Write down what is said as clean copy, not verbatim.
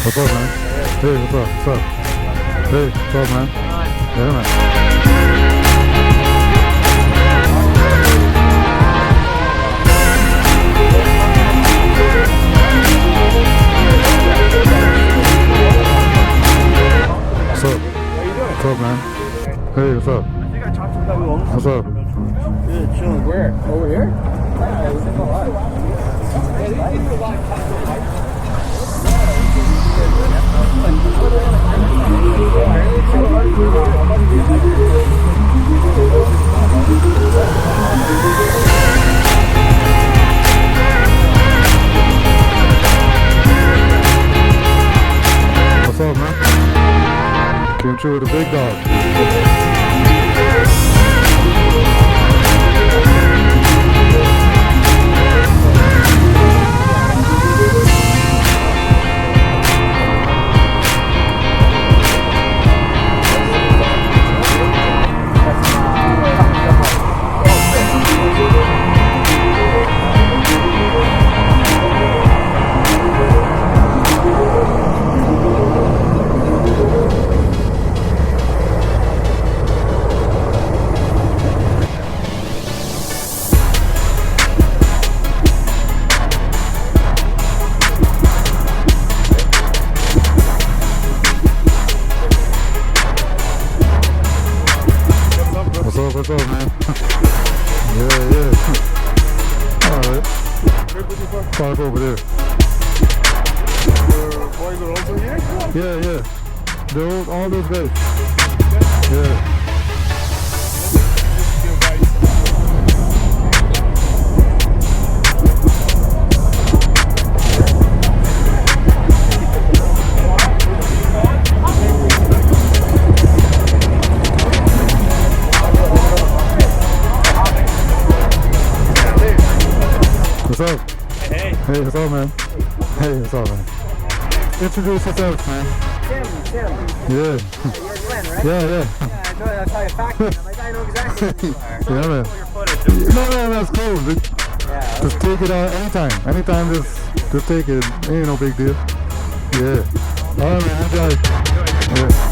What's up, man? Hey, what's up? What's up? Hey, what's up, man? Yeah, man. What's up? What's up, man? Hey, what's up? I think I talked to the guy who owns What's up? Good, chilling. Where? Over here? Yeah, it was in the What's up, man? Came through with a big dog. What's up, man? Yeah. Alright. Park over there. Your boys are also here? Yeah. They're all those guys. Yeah. What's up? Hey. Hey, what's up, man? Hey, what's up, man? Introduce yourself, man. Tim. Yeah. You're Glenn, right? Yeah. Yeah, I know. I saw you factory. I'm like, I know exactly who you are. Yeah, man. Your footage. No, that's cool. Yeah. Just take it out anytime. Anytime, just take it. Ain't no big deal. Yeah. All right, man. Enjoy. Yeah.